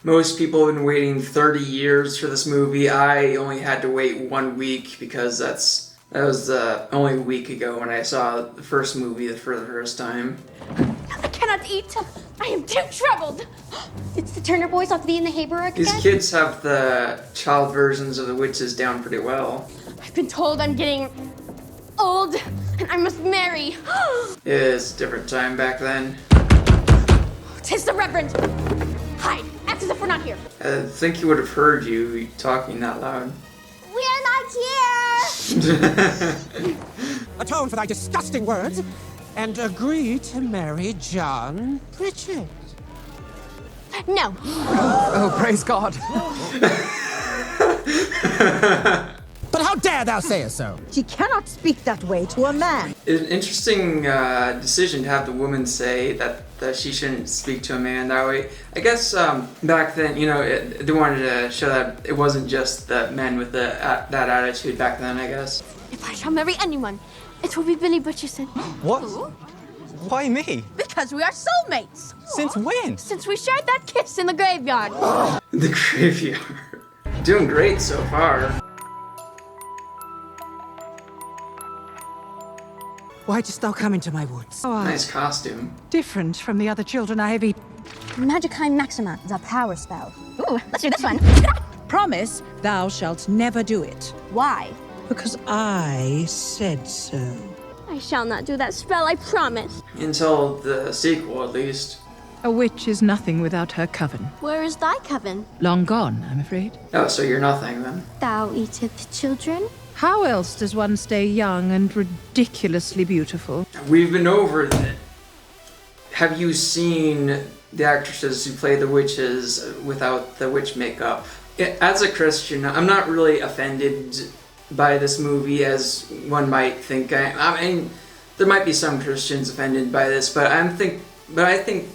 Most people have been waiting 30 years for this movie. I only had to wait 1 week because that was only a week ago when I saw the first movie for the first time. I cannot eat. I am too troubled. It's the Turner boys off the In the Hayburg again? These kids have the child versions of the witches down pretty well. I've been told I'm getting old and I must marry. It's a different time back then. 'Tis the Reverend. Hide. Act as if we're not here. I think he would have heard you talking that loud. We're not here. Atone for thy disgusting words and agree to marry John Pritchett. No. Oh, praise God. But how dare thou say so? She cannot speak that way to a man. It's an interesting decision to have the woman say that she shouldn't speak to a man that way. I guess back then, they wanted to show that it wasn't just the men with that attitude back then, I guess. If I shall marry anyone, it will be Billy Butcherson. What? Why me? Because we are soulmates. Since when? Since we shared that kiss in the graveyard. The graveyard. Doing great so far. Why dost thou come into my woods? Nice costume. Different from the other children I have eaten. Magicine Maxima is a power spell. Ooh, let's do this one. Promise thou shalt never do it. Why? Because I said so. I shall not do that spell, I promise. Until the sequel, at least. A witch is nothing without her coven. Where is thy coven? Long gone, I'm afraid. Oh, so you're nothing then. Thou eateth children? How else does one stay young and ridiculously beautiful? We've been over that. Have you seen the actresses who play the witches without the witch makeup? As a Christian, I'm not really offended by this movie as one might think. I mean, there might be some Christians offended by this, but I think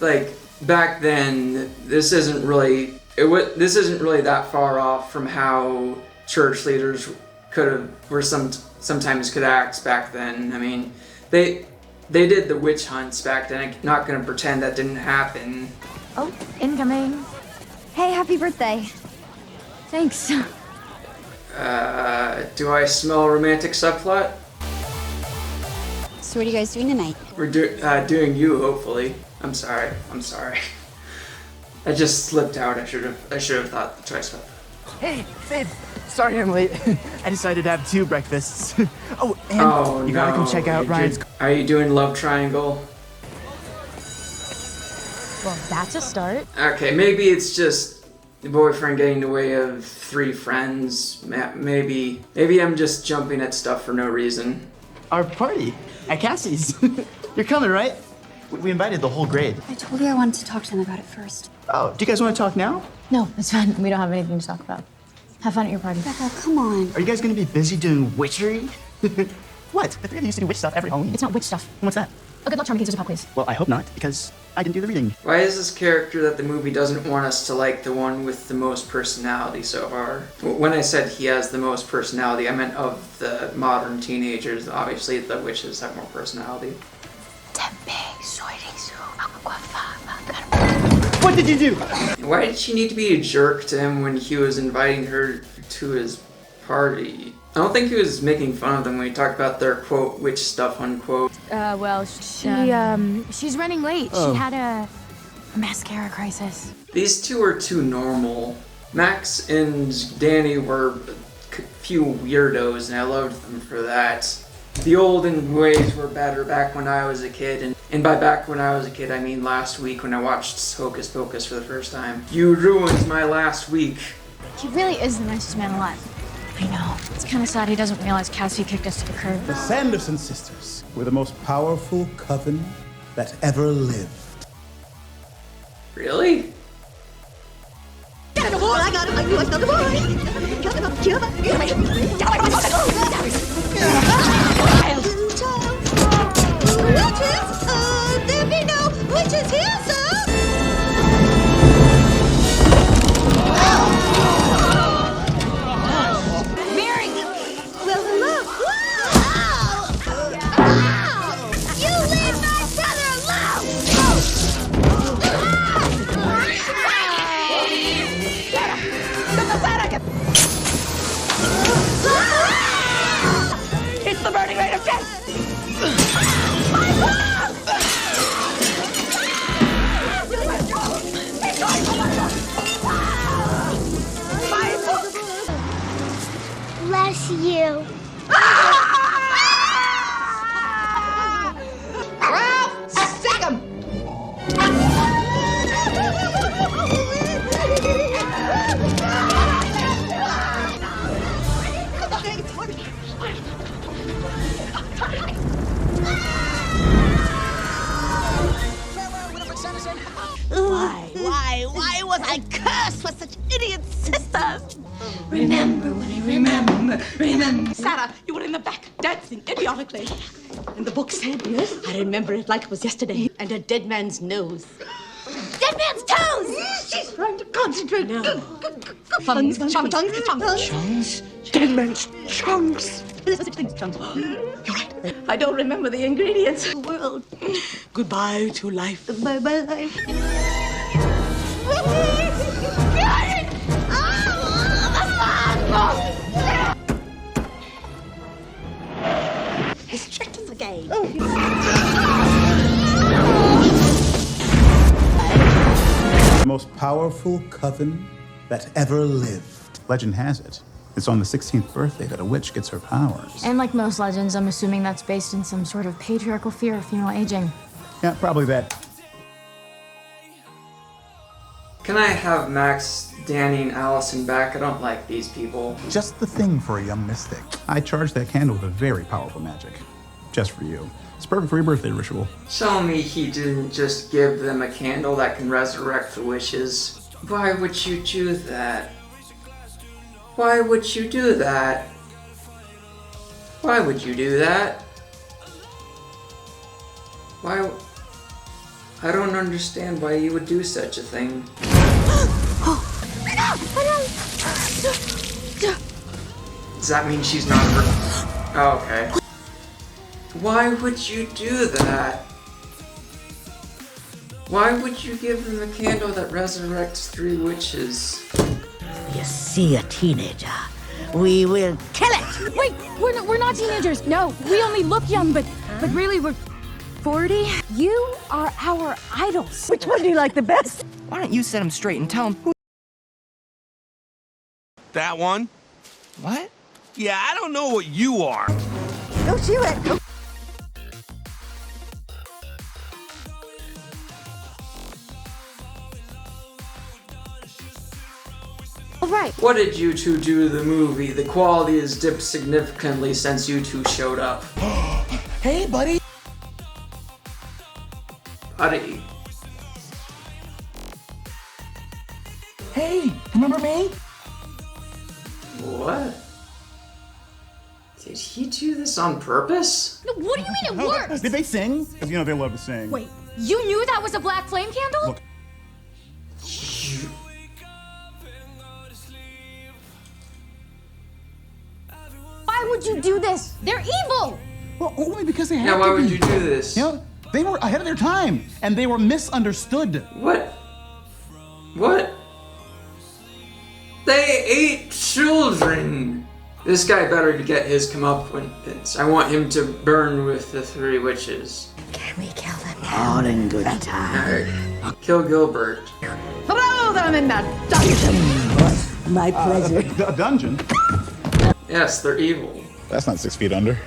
like back then, this isn't really that far off from how church leaders sometimes could act back then. I mean, they did the witch hunts back then. I'm not gonna pretend that didn't happen. Oh, incoming. Hey, happy birthday. Thanks. Do I smell a romantic subplot? So what are you guys doing tonight? We're doing you, hopefully. I'm sorry. I just slipped out. I should have thought twice about that. Hey, babe. Sorry I'm late. I decided to have 2 breakfasts. Oh, and you gotta come check out Ryan's. Are you doing Love Triangle? Well, that's a start. Okay, maybe it's just the boyfriend getting in the way of 3 friends. Maybe I'm just jumping at stuff for no reason. Our party at Cassie's. You're coming, right? We invited the whole grade. I told you I wanted to talk to them about it first. Oh, do you guys want to talk now? No, it's fine. We don't have anything to talk about. Have fun at your party. Becca, come on. Are you guys gonna be busy doing witchery? What? The 3 of you used to do witch stuff every Halloween. It's not witch stuff. What's that? Oh, good luck, Charmy. There's a pop quiz. Well, I hope not, because I didn't do the reading. Why is this character that the movie doesn't want us to like the one with the most personality so far? When I said he has the most personality, I meant of the modern teenagers. Obviously, the witches have more personality. What did you do? Why did she need to be a jerk to him when he was inviting her to his party? I don't think he was making fun of them when he talked about their quote witch stuff unquote. Well, she's running late. Oh. She had a mascara crisis. These two are too normal. Max and Danny were a few weirdos, and I loved them for that. The olden ways were better back when I was a kid, and by back when I was a kid, I mean last week when I watched Hocus Pocus for the first time. You ruined my last week. He really is the nicest man alive. I know. It's kind of sad he doesn't realize Cassie kicked us to the curb. The Sanderson sisters were the most powerful coven that ever lived. Really? There be no witches here, sir! Mary! Well, hello! You leave my brother alone! to you. Stick 'em! Why was I cursed with such idiot sisters? Remember. Sarah, you were in the back, dancing idiotically. And the book said, I remember it like it was yesterday, and a dead man's nose. Dead man's toes! She's trying to concentrate. No. Chunks. Dead man's chunks. There's such things as chunks. You're right. I don't remember the ingredients of the world. Goodbye to life. Goodbye, life. His trick is a game. The most powerful coven that ever lived. Legend has it, it's on the 16th birthday that a witch gets her powers. And like most legends, I'm assuming that's based in some sort of patriarchal fear of female aging. Yeah, probably that. Can I have Max, Danny, and Allison back? I don't like these people. Just the thing for a young mystic. I charged that candle with a very powerful magic. Just for you. It's perfect for your birthday ritual. Tell me he didn't just give them a candle that can resurrect the wishes. Why would you do that? Why would you do that? Why would you do that? Why? I don't understand why you would do such a thing. Does that mean she's not oh, okay. Why would you do that? Why would you give them a candle that resurrects 3 witches? You see a teenager, we will kill it. Wait, we're not teenagers. No, we only look young, but really we're 40. You are our idols. Which one do you like the best? Why don't you set him straight and tell him who... That one? What? Yeah, I don't know what you are. Go chew it. Go. All right. What did you two do to the movie? The quality has dipped significantly since you two showed up. Hey, buddy. Buddy. Hey, remember me? What? Did he do this on purpose? No, what do you mean it works? Did they sing? Because you know they love to sing. Wait, you knew that was a black flame candle? Look. Why would you do this? They're evil! Well, only because they had Yeah, to why be. would you do this? You know, they were ahead of their time, and they were misunderstood. What? What? They ate children! This guy better get his comeuppance. I want him to burn with the 3 witches. Can we kill them all in good time? Alright. Kill Gilbert. Throw them in the dungeon. My pleasure. A dungeon? Yes, they're evil. That's not 6 feet under.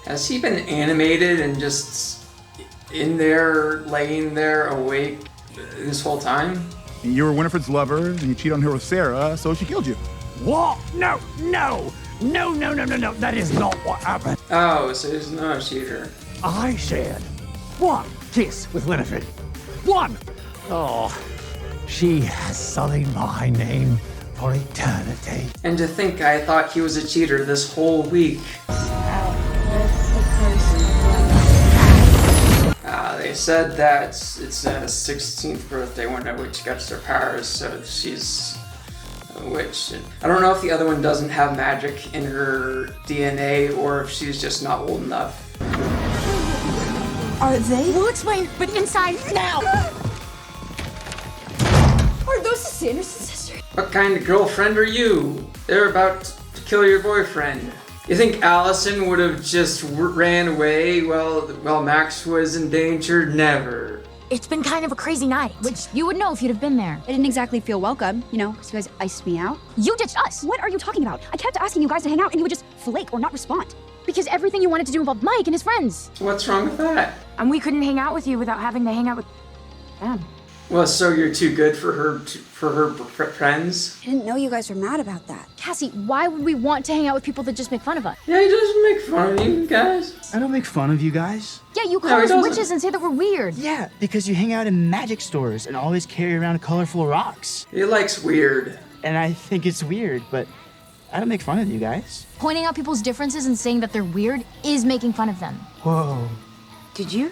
Has he been animated and just in there, laying there, awake this whole time? You were Winifred's lover, and you cheated on her with Sarah, so she killed you. What? No. That is not what happened. Oh, so he's not a cheater. I shared one kiss with Winifred. One. Oh, she has sullied my name for eternity. And to think I thought he was a cheater this whole week. They said that it's a 16th birthday when a witch gets her powers, so she's a witch. And I don't know if the other one doesn't have magic in her DNA or if she's just not old enough. Are they? We'll explain, but inside now! Are those the Sanderson sisters? What kind of girlfriend are you? They're about to kill your boyfriend. You think Allison would have just ran away while Max was in danger? Never. It's been kind of a crazy night, which you would know if you'd have been there. I didn't exactly feel welcome, you know, because you guys iced me out. You ditched us. What are you talking about? I kept asking you guys to hang out and you would just flake or not respond. Because everything you wanted to do involved Mike and his friends. What's wrong with that? And we couldn't hang out with you without having to hang out with them. Well, so you're too good for her friends? I didn't know you guys were mad about that. Cassie, why would we want to hang out with people that just make fun of us? Yeah, he doesn't make fun of you guys. I don't make fun of you guys. Yeah, you call No, he us doesn't. witches and say that we're weird. Yeah, because you hang out in magic stores and always carry around colorful rocks. He likes weird. And I think it's weird, but I don't make fun of you guys. Pointing out people's differences and saying that they're weird is making fun of them. Whoa. Did you,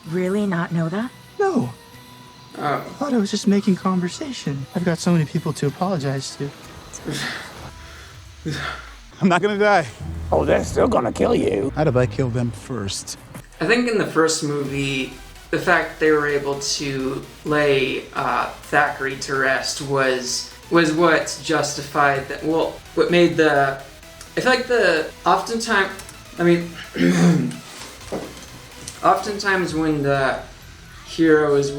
really not know that? No. Oh. I thought I was just making conversation. I've got so many people to apologize to. I'm not gonna die. Oh, they're still gonna kill you. How did I kill them first? I think in the first movie, the fact they were able to lay Thackeray to rest was what justified that. Well, what made the. I feel like oftentimes when the hero is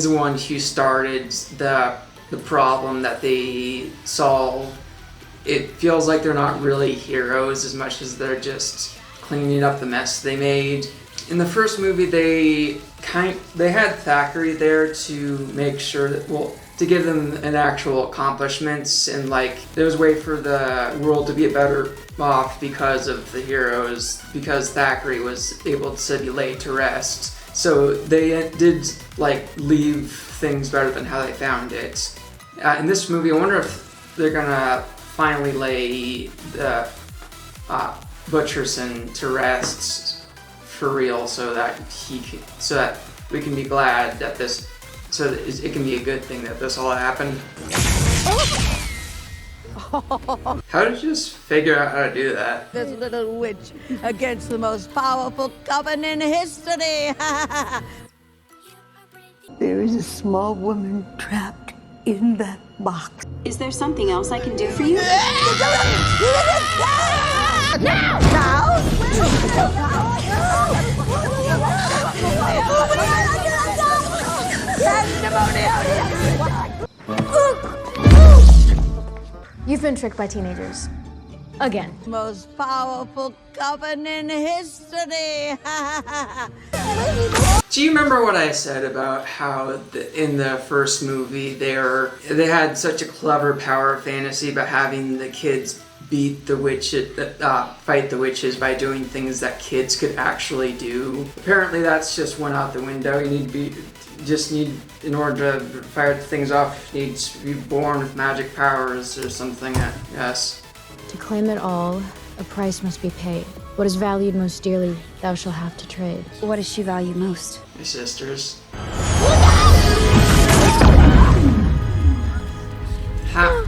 the one who started the problem that they solve, it feels like they're not really heroes as much as they're just cleaning up the mess they made. In the first movie, they had Thackeray there to make sure that, to give them an actual accomplishments, and there was a way for the world to be better off because of the heroes, because Thackeray was able to be laid to rest. So they did leave things better than how they found it. In this movie, I wonder if they're gonna finally lay the Butcherson to rest for real, so that we can be glad that it can be a good thing that this all happened. How did you just figure out how to do that? This little witch against the most powerful coven in history. There is a small woman trapped in that box. Is there something else I can do for you? You've been tricked by teenagers. Again. Most powerful coven in history. Do you remember what I said about how in the first movie they had such a clever power fantasy about having the kids beat the witches, fight the witches by doing things that kids could actually do? Apparently that's just went out the window. In order to fire things off, you need to be born with magic powers or something, yes. To claim it all, a price must be paid. What is valued most dearly, thou shalt have to trade. What does she value most? My sisters. Ha.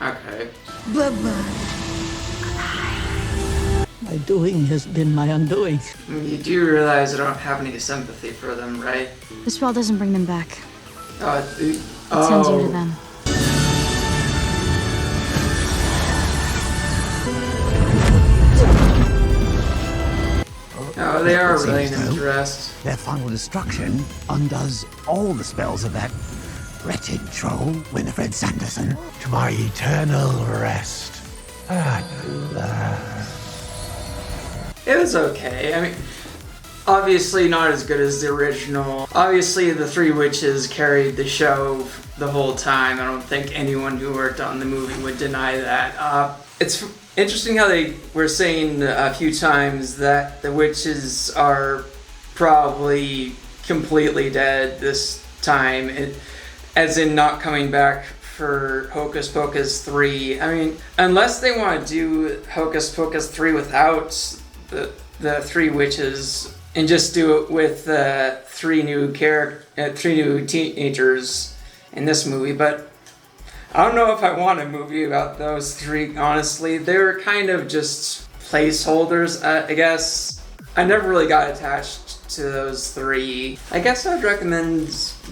Okay. Bye-bye. My doing has been my undoing. You do realize I don't have any sympathy for them, right? The spell doesn't bring them back. It sends you to them. Oh, they are really interested. Their final destruction undoes all the spells of that wretched troll, Winifred Sanderson, to my eternal rest. It was okay. I mean, obviously not as good as the original. Obviously, the Three Witches carried the show the whole time. I don't think anyone who worked on the movie would deny that. It's interesting how they were saying a few times that the witches are probably completely dead this time, as in not coming back for Hocus Pocus 3. I mean, unless they want to do Hocus Pocus 3 without the Three Witches and just do it with three new teenagers in this movie, but I don't know if I want a movie about those three, honestly. They were kind of just placeholders, I guess. I never really got attached to those three. I guess I'd recommend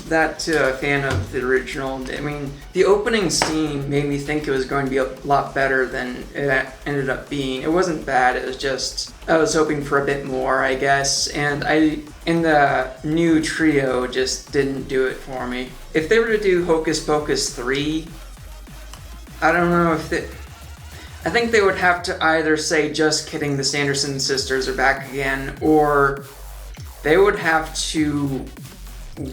that to a fan of the original. I mean, the opening scene made me think it was going to be a lot better than it ended up being. It wasn't bad, it was just, I was hoping for a bit more, I guess. And And the new trio just didn't do it for me. If they were to do Hocus Pocus 3, I don't know if they... I think they would have to either say, just kidding, the Sanderson sisters are back again, or they would have to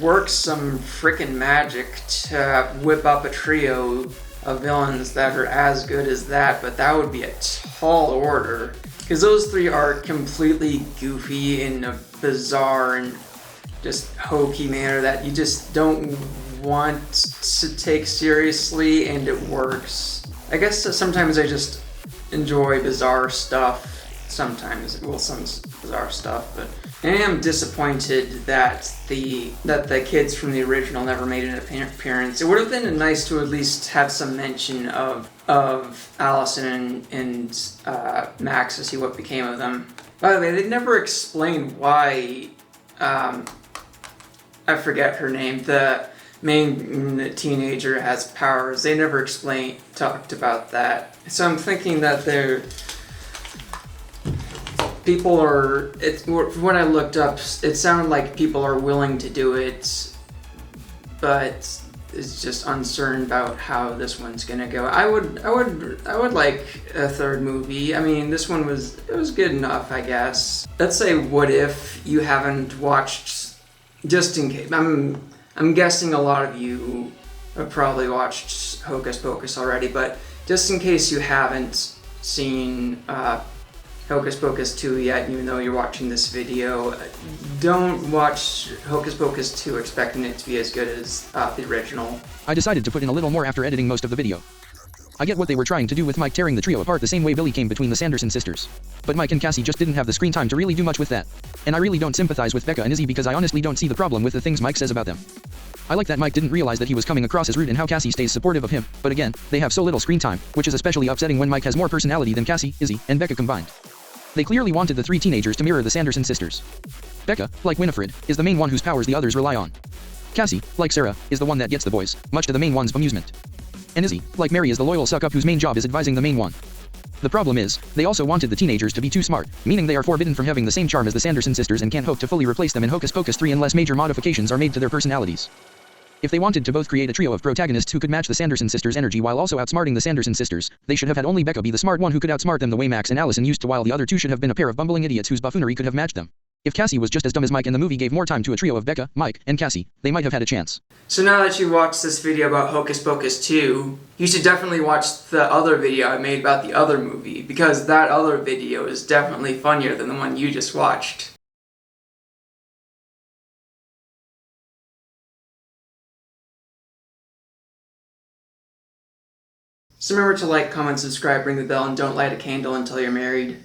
work some frickin' magic to whip up a trio of villains that are as good as that, but that would be a tall order. Because those three are completely goofy in a bizarre and just hokey manner that you just don't want to take seriously, and it works. I guess sometimes I just enjoy bizarre stuff. Sometimes, well, some bizarre stuff, but I am disappointed that the kids from the original never made an appearance. It would have been nice to at least have some mention of Allison and Max to see what became of them. By the way, they never explained why, I forget her name, the main teenager has powers. They never talked about that. So I'm thinking that people are, when I looked up, it sounded like people are willing to do it, but it's just uncertain about how this one's gonna go. I would like a third movie. I mean, this one was good enough, I guess. Let's say, what if you haven't watched, just in case, I'm guessing a lot of you have probably watched Hocus Pocus already, but just in case you haven't seen Hocus Pocus 2 yet, even though you're watching this video, don't watch Hocus Pocus 2 expecting it to be as good as the original. I decided to put in a little more after editing most of the video. I get what they were trying to do with Mike tearing the trio apart the same way Billy came between the Sanderson sisters. But Mike and Cassie just didn't have the screen time to really do much with that. And I really don't sympathize with Becca and Izzy because I honestly don't see the problem with the things Mike says about them. I like that Mike didn't realize that he was coming across as rude and how Cassie stays supportive of him, but again, they have so little screen time, which is especially upsetting when Mike has more personality than Cassie, Izzy, and Becca combined. They clearly wanted the three teenagers to mirror the Sanderson sisters. Becca, like Winifred, is the main one whose powers the others rely on. Cassie, like Sarah, is the one that gets the boys, much to the main one's amusement. And Izzy, like Mary, is the loyal suck-up whose main job is advising the main one. The problem is, they also wanted the teenagers to be too smart, meaning they are forbidden from having the same charm as the Sanderson sisters and can't hope to fully replace them in Hocus Pocus 3 unless major modifications are made to their personalities. If they wanted to both create a trio of protagonists who could match the Sanderson sisters' energy while also outsmarting the Sanderson sisters, they should have had only Becca be the smart one who could outsmart them the way Max and Allison used to, while the other two should have been a pair of bumbling idiots whose buffoonery could have matched them. If Cassie was just as dumb as Mike and the movie gave more time to a trio of Becca, Mike, and Cassie, they might have had a chance. So now that you watched this video about Hocus Pocus 2, you should definitely watch the other video I made about the other movie, because that other video is definitely funnier than the one you just watched. So remember to like, comment, subscribe, ring the bell, and don't light a candle until you're married.